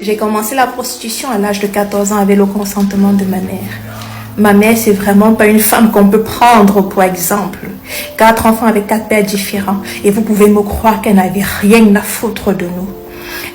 J'ai commencé la prostitution à l'âge de 14 ans avec le consentement de ma mère. Ma mère, c'est vraiment pas une femme qu'on peut prendre pour exemple. 4 enfants avec 4 pères différents. Et vous pouvez me croire qu'elle n'avait rien à foutre de nous.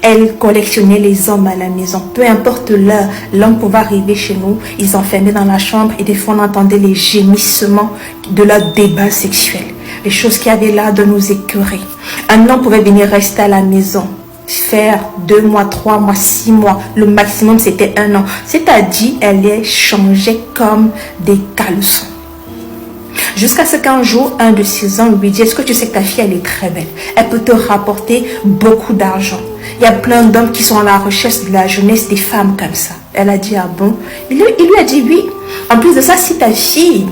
Elle collectionnait les hommes à la maison. Peu importe l'heure, l'homme pouvait arriver chez nous. Ils s'enfermaient dans la chambre et des fois on entendait les gémissements de leur débat sexuel. Les choses qui avaient l'air de nous écœurer. Un homme pouvait venir rester à la maison. Faire 2 mois, 3 mois, 6 mois. Le maximum c'était 1 an. C'est-à-dire, elle les changeait comme des caleçons. Jusqu'à ce qu'un jour, un de ses hommes lui dit, est-ce que tu sais que ta fille, elle est très belle. Elle peut te rapporter beaucoup d'argent. Il y a plein d'hommes qui sont à la recherche de la jeunesse des femmes comme ça. Elle a dit, ah bon? Il lui a dit oui. En plus de ça, si ta fille,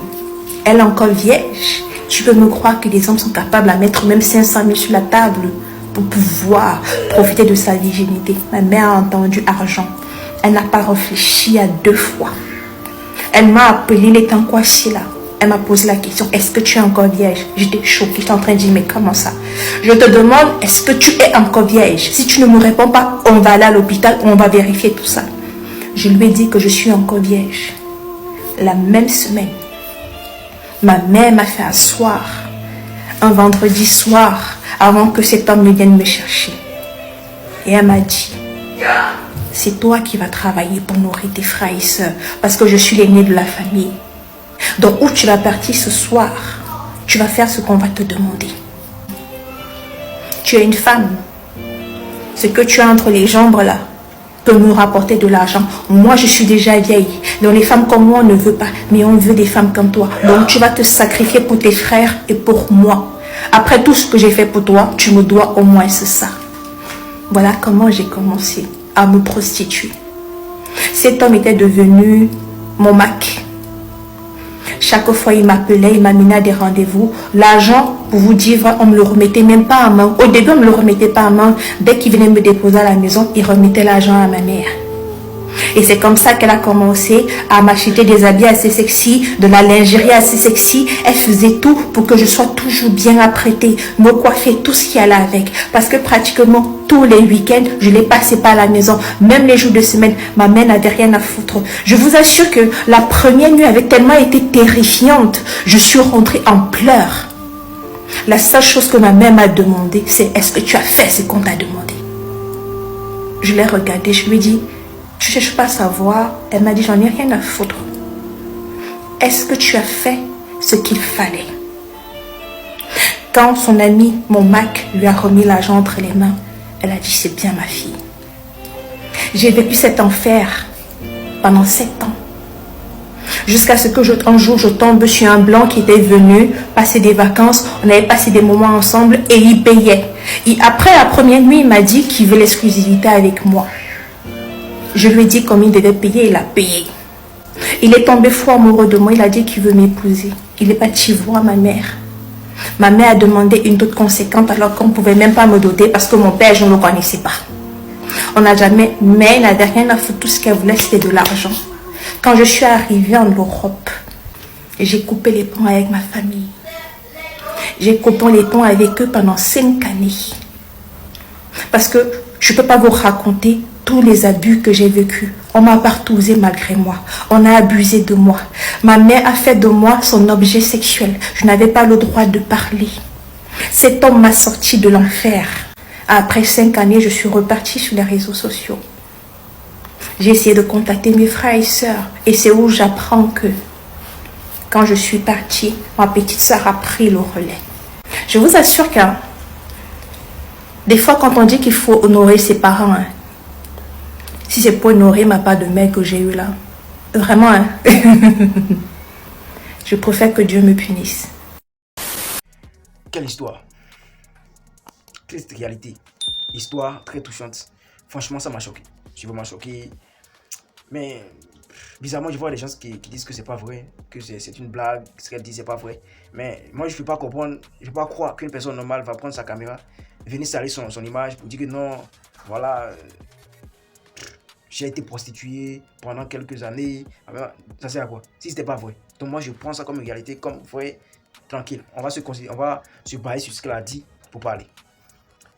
elle est encore vierge, tu peux me croire que les hommes sont capables à mettre même 500 000 sur la table pour pouvoir profiter de sa virginité. Ma mère a entendu argent. Elle n'a pas réfléchi à 2 fois. Elle m'a appelé, il était quoi là? Elle m'a posé la question, est-ce que tu es encore vierge? J'étais choquée, j'étais en train de dire, mais comment ça? Je te demande, est-ce que tu es encore vierge? Si tu ne me réponds pas, on va aller à l'hôpital, on va vérifier tout ça. Je lui ai dit que je suis encore vierge. La même semaine, ma mère m'a fait asseoir un vendredi soir avant que cet homme ne vienne me chercher. Et elle m'a dit, c'est toi qui vas travailler pour nourrir tes frères et sœurs parce que je suis l'aînée de la famille. Donc, où tu vas partir ce soir, tu vas faire ce qu'on va te demander. Tu es une femme. Ce que tu as entre les jambes là peut me rapporter de l'argent. Moi, je suis déjà vieille. Donc, les femmes comme moi, on ne veut pas. Mais on veut des femmes comme toi. Donc, tu vas te sacrifier pour tes frères et pour moi. Après tout ce que j'ai fait pour toi, tu me dois au moins ça. Voilà comment j'ai commencé à me prostituer. Cet homme était devenu mon Mac. Chaque fois, il m'appelait, il m'amenait à des rendez-vous. L'argent, pour vous dire, on ne me le remettait même pas à main. Au début, on ne me le remettait pas à main. Dès qu'il venait me déposer à la maison, il remettait l'argent à ma mère. Et c'est comme ça qu'elle a commencé à m'acheter des habits assez sexy, de la lingerie assez sexy. Elle faisait tout pour que je sois toujours bien apprêtée, me coiffer, tout ce qui allait avec. Parce que pratiquement tous les week-ends, je ne les passais pas à la maison. Même les jours de semaine, ma mère n'avait rien à foutre. Je vous assure que la première nuit avait tellement été terrifiante. Je suis rentrée en pleurs. La seule chose que ma mère m'a demandé, c'est est-ce que tu as fait ce qu'on t'a demandé? Je l'ai regardée, je lui ai dit, je ne cherche pas à savoir. Elle m'a dit, j'en ai rien à foutre. Est-ce que tu as fait ce qu'il fallait? Quand son ami, mon Mac, lui a remis l'argent entre les mains, elle a dit, c'est bien ma fille. J'ai vécu cet enfer pendant 7 ans. Jusqu'à ce que un jour je tombe sur un blanc qui était venu passer des vacances. On avait passé des moments ensemble et il payait. Et après la première nuit, il m'a dit qu'il veut l'exclusivité avec moi. Je lui ai dit combien il devait payer, il a payé. Il est tombé fou amoureux de moi, il a dit qu'il veut m'épouser. Il est parti voir ma mère. Ma mère a demandé une dot conséquente alors qu'on ne pouvait même pas me doter parce que mon père, je ne le connaissais pas. On n'a jamais, mais il n'avait rien à foutre, tout ce qu'elle voulait c'était de l'argent. Quand je suis arrivée en Europe, j'ai coupé les ponts avec ma famille. J'ai coupé les ponts avec eux pendant 5 années. Parce que je ne peux pas vous raconter tous les abus que j'ai vécus. On m'a partousé malgré moi. On a abusé de moi. Ma mère a fait de moi son objet sexuel. Je n'avais pas le droit de parler. Cet homme m'a sorti de l'enfer. Après 5 années, je suis repartie sur les réseaux sociaux. J'ai essayé de contacter mes frères et sœurs. Et c'est où j'apprends que quand je suis partie, ma petite sœur a pris le relais. Je vous assure que des fois, quand on dit qu'il faut honorer ses parents, si c'est pour honorer ma part de mère que j'ai eue là, vraiment, je préfère que Dieu me punisse. Quelle histoire! Triste réalité. Histoire très touchante. Franchement, ça m'a choqué. Je suis vraiment choqué. Mais bizarrement, je vois des gens qui disent que c'est pas vrai, que c'est une blague, ce qu'elle dit c'est pas vrai. Mais moi, je ne peux pas comprendre, je ne peux pas croire qu'une personne normale va prendre sa caméra, venir salir son image pour dire que non, voilà, j'ai été prostituée pendant quelques années. Ça sert à quoi? Si c'était pas vrai. Donc moi, je prends ça comme une réalité, comme vrai, tranquille. On va se baser sur ce qu'elle a dit pour parler.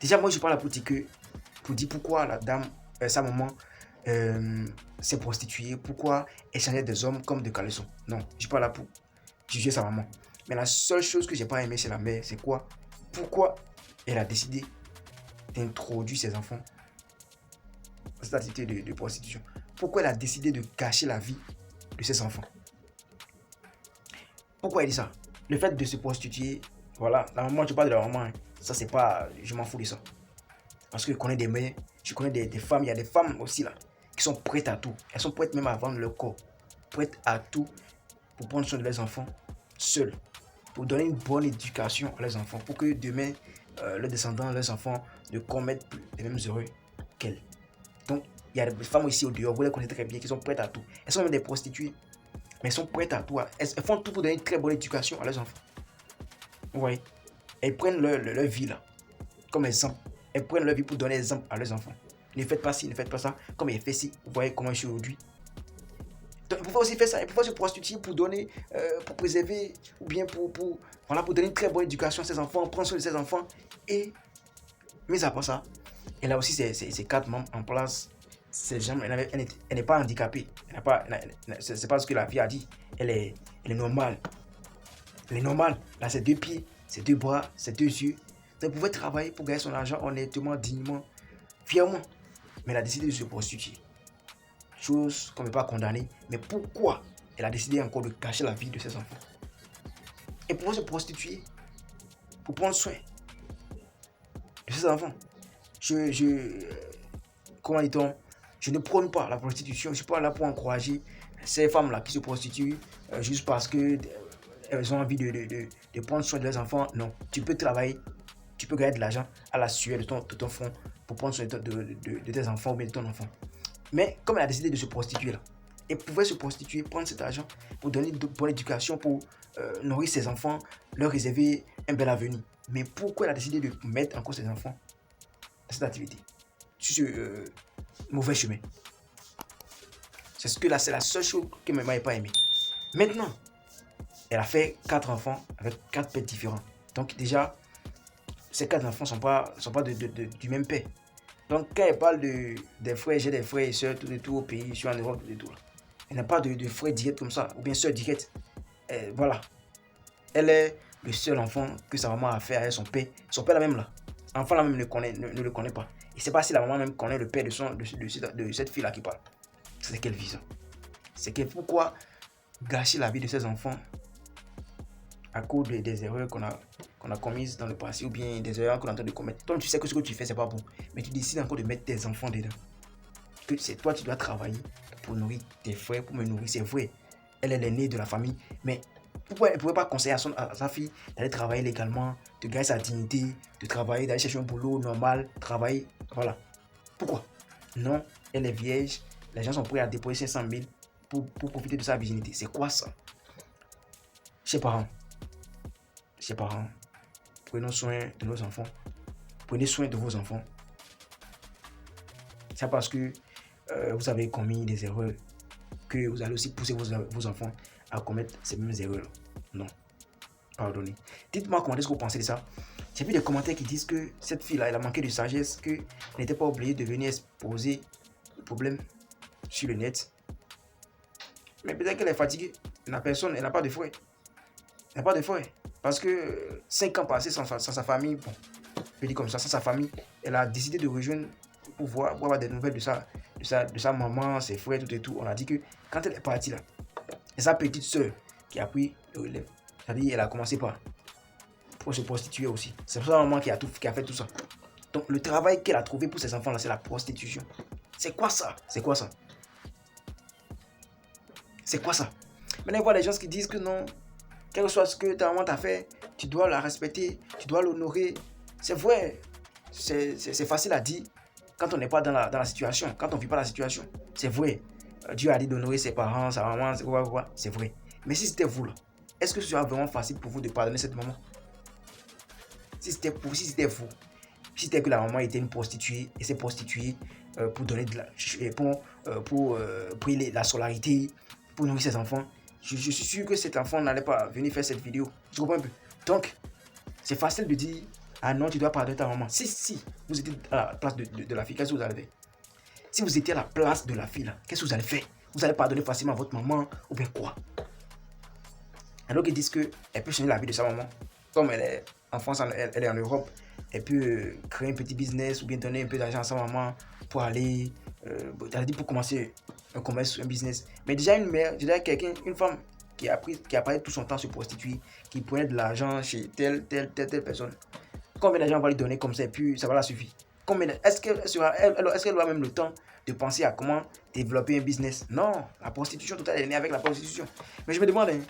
Déjà, moi, je parle pour dire pourquoi la dame sa maman s'est prostituée? Pourquoi elle changeait des hommes comme des caleçons? Non, je suis pas là pour juger sa maman. Mais la seule chose que j'ai pas aimé chez la mère, c'est quoi? Pourquoi elle a décidé d'introduire ses enfants dans cette activité de prostitution? Pourquoi elle a décidé de gâcher la vie de ses enfants? Pourquoi elle dit ça? Le fait de se prostituer, voilà, la maman, je parle de la maman, hein. Ça c'est pas, je m'en fous de ça. Parce que je connais des mères, je connais des femmes, il y a des femmes aussi là, qui sont prêtes à tout. Elles sont prêtes même à vendre leur corps, prêtes à tout pour prendre soin de leurs enfants seules, pour donner une bonne éducation à leurs enfants, pour que demain, leurs descendants, leurs enfants ne commettent plus les mêmes erreurs qu'elles. Donc, il y a des femmes aussi au dehors, vous les connaissez très bien, qui sont prêtes à tout. Elles sont même des prostituées, mais elles sont prêtes à tout. Elles font tout pour donner une très bonne éducation à leurs enfants. Vous voyez? Elles prennent leur vie là, comme exemple. Elles prennent leur vie pour donner exemple à leurs enfants. Ne faites pas ci, ne faites pas ça, comme elle fait ci. Vous voyez comment je suis aujourd'hui. Donc, il faut aussi faire ça. Il faut se prostituer pour donner, pour préserver, ou bien voilà, pour donner une très bonne éducation à ses enfants, prendre soin de ses enfants. Et, mis à part ça, elle a aussi ses 4 membres en place. Ces gens, elle n'est pas handicapée. C'est pas ce que la vie a dit. Elle est normale. Elle est normale. Elle a ses 2 pieds, ses 2 bras, ses 2 yeux. Donc, elle pouvait travailler pour gagner son argent honnêtement, dignement, fièrement. Mais elle a décidé de se prostituer. Chose qu'on ne peut pas condamner. Mais pourquoi elle a décidé encore de cacher la vie de ses enfants? Et pour se prostituer, pour prendre soin de ses enfants. Comment dit-on? Je ne prône pas la prostitution. Je ne suis pas là pour encourager ces femmes-là qui se prostituent juste parce que elles ont envie de prendre soin de leurs enfants. Non, tu peux travailler, tu peux gagner de l'argent à la sueur de ton front pour prendre soin de tes enfants ou bien de ton enfant. Mais comme elle a décidé de se prostituer là, elle pouvait se prostituer, prendre cet argent pour donner de bonne éducation, pour nourrir ses enfants, leur réserver un bel avenir. Mais pourquoi elle a décidé de mettre encore ses enfants dans cette activité, sur ce mauvais chemin? C'est la seule chose que maman n'a pas aimé. Maintenant, elle a fait 4 enfants avec 4 pères différents. Donc déjà, ces 4 enfants ne sont pas du même père. Donc quand elle parle des frères, j'ai des frères et soeurs tout au pays, je suis en Europe, tout et tout. Elle n'a pas de frères directs comme ça, ou bien soeurs directes. Voilà. Elle est le seul enfant que sa maman a fait avec son père. Son père là même là. L'enfant là même ne le connaît pas. Et c'est pas si la maman même connaît le père de cette fille là qui parle. C'est quelle vision? C'est que pourquoi gâcher la vie de ses enfants à cause des erreurs qu'on a commises dans le passé, ou bien des erreurs qu'on est en train de commettre. Toi, tu sais que ce que tu fais, c'est pas bon. Mais tu décides encore de mettre tes enfants dedans. Que c'est toi qui dois travailler pour nourrir tes frères, pour me nourrir. C'est vrai. Elle est l'aînée de la famille. Mais pourquoi elle ne pouvait pas conseiller à sa fille d'aller travailler légalement, de gagner sa dignité, de travailler, d'aller chercher un boulot normal, travailler. Voilà. Pourquoi? Non, elle est vierge. Les gens sont prêts à déposer 500 000 pour profiter de sa virginité. C'est quoi ça? Chers parents, prenons soin de nos enfants. Prenez soin de vos enfants. C'est parce que vous avez commis des erreurs que vous allez aussi pousser vos enfants à commettre ces mêmes erreurs. Non. Pardonnez. Dites-moi comment est-ce que vous pensez de ça. J'ai vu des commentaires qui disent que cette fille-là, elle a manqué de sagesse, qu'elle n'était pas obligée de venir exposer le problème sur le net. Mais peut-être qu'elle est fatiguée. Elle n'a personne, elle n'a pas de frère. Elle n'a pas de frère. Parce que 5 ans passés sans sa famille, bon, je peux dire comme ça, sans sa famille, elle a décidé de rejoindre pour avoir des nouvelles de sa maman, ses frères, tout et tout. On a dit que quand elle est partie là, c'est sa petite soeur qui a pris le relève. C'est-à-dire elle a commencé pour se prostituer aussi. C'est sa maman qui a fait tout ça. Donc le travail qu'elle a trouvé pour ses enfants là, c'est la prostitution. C'est quoi ça? C'est quoi ça? C'est quoi ça? Maintenant, il y a des gens qui disent que non, quel que soit ce que ta maman t'a fait, tu dois la respecter, tu dois l'honorer. C'est vrai, c'est facile à dire quand on n'est pas dans la situation, quand on ne vit pas la situation. C'est vrai, Dieu a dit d'honorer ses parents, sa maman, c'est vrai. Mais si c'était vous là, est-ce que ce serait vraiment facile pour vous de pardonner cette maman? Si c'était vous, si c'était que la maman était une prostituée et s'est prostituée pour donner pour payer la scolarité, pour nourrir ses enfants, je suis sûr que cet enfant n'allait pas venir faire cette vidéo. Tu comprends un peu? Donc, c'est facile de dire, ah non, tu dois pardonner ta maman. Si vous étiez à la place de la fille, qu'est-ce que vous allez faire? Si vous étiez à la place de la fille, qu'est-ce que vous allez faire? Vous allez pardonner facilement à votre maman ou bien quoi? Alors qu'ils disent qu'elle peut changer la vie de sa maman. Comme elle est en France, elle est en Europe, elle peut créer un petit business ou bien donner un peu d'argent à sa maman pour aller, elle a dit pour commencer un commerce, un business. Mais déjà une mère, déjà quelqu'un, une femme qui a passé tout son temps à se prostituer, qui prenait de l'argent chez telle personne. Combien d'argent on va lui donner comme ça et puis ça va la suffire? Est-ce qu'elle aura même le temps de penser à comment développer un business? Non, la prostitution totale est née avec la prostitution. Mais je me demande, hein,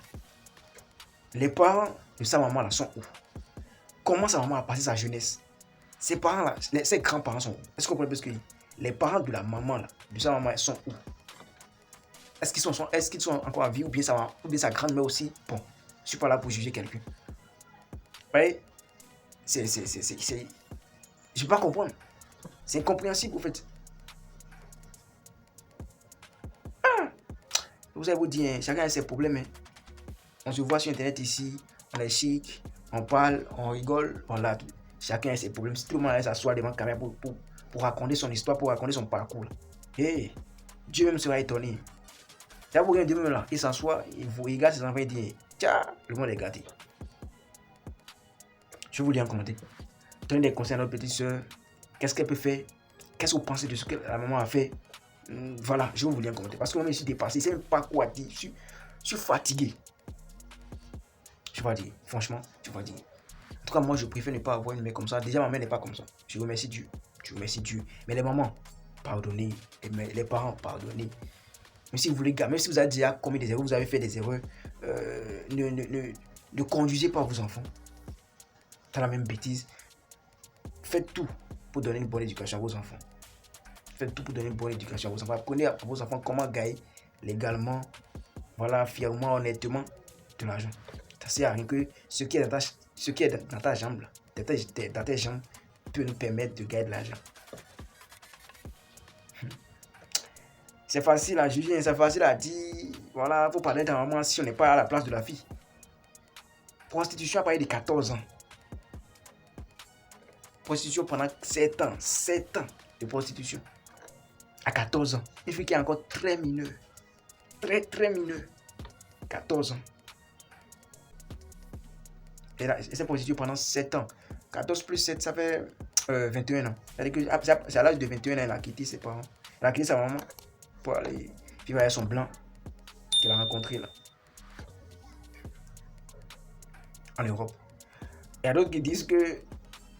les parents de sa maman là sont où? Comment sa maman a passé sa jeunesse? Ses parents là, ses grands-parents sont où? Est-ce que vous comprenez ce que je dis? Les parents de la maman là, de sa maman, sont où? Est-ce qu'ils sont encore en vie ou bien sa grand-mère aussi? Bon, je ne suis pas là pour juger quelqu'un. Vous voyez? Je ne peux pas comprendre. C'est incompréhensible, en fait. Vous allez vous dire, hein, chacun a ses problèmes. Hein. On se voit sur Internet ici, on est chic, on parle, on rigole, on l'a tout. Chacun a ses problèmes. Si tout le monde allait s'asseoir devant la caméra pour raconter son histoire, pour raconter son parcours. Hey, Dieu même sera étonné. Là, vous regardez même là, il s'assoit, il vous regarde ses enfants et dit, tiens, le monde est gâté. Je vous lis en commentaire. Donnez des conseils à notre petite soeur. Qu'est-ce qu'elle peut faire? Qu'est-ce que vous pensez de ce que la maman a fait? Voilà, je vais vous lire en commentaire. Parce que moi, je suis dépassé. C'est même pas quoi dire. Je suis fatigué. Je vais dire. Franchement, je vais dire. En tout cas, moi, je préfère ne pas avoir une mère comme ça. Déjà, ma mère n'est pas comme ça. Je remercie Dieu. Je remercie Dieu. Mais les mamans, pardonnez. Les parents, pardonnez. Mais si vous voulez, même si vous avez déjà commis des erreurs, vous avez fait des erreurs, ne conduisez pas vos enfants dans la même bêtise. Faites tout pour donner une bonne éducation à vos enfants. Faites tout pour donner une bonne éducation à vos enfants. Apprenez à vos enfants comment gagner légalement, voilà, fièrement, honnêtement de l'argent. Ça sert à rien que ce qui est dans ta jambe, dans tes jambes, peut nous permettre de gagner de l'argent. C'est facile à juger, c'est facile à dire. Voilà, il faut parler d'un moment si on n'est pas à la place de la fille. Prostitution à partir de 14 ans. Prostitution pendant 7 ans. 7 ans de prostitution. À 14 ans. Une fille qui est encore très mineure. Très mineure. 14 ans. Et elle s'est prostituée pendant 7 ans. 14 plus 7, ça fait 21 ans. C'est à l'âge de 21 ans qu'elle a quitté ses parents. Elle a quitté sa maman pour aller vivre avec son blanc qu'elle a rencontré là. En Europe. Il y a d'autres qui disent que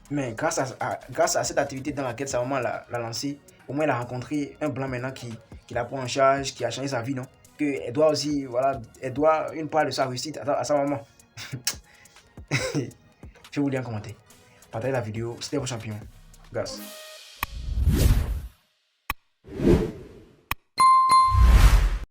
mais grâce à cette activité dans laquelle sa maman l'a lancée, au moins elle a rencontré un blanc maintenant qui la prend en charge, qui a changé sa vie, non? Qu'elle doit aussi, voilà, elle doit une part de sa réussite à sa maman. Je vous lis en commentaire. Partagez la vidéo, c'était vos champions. Grâce.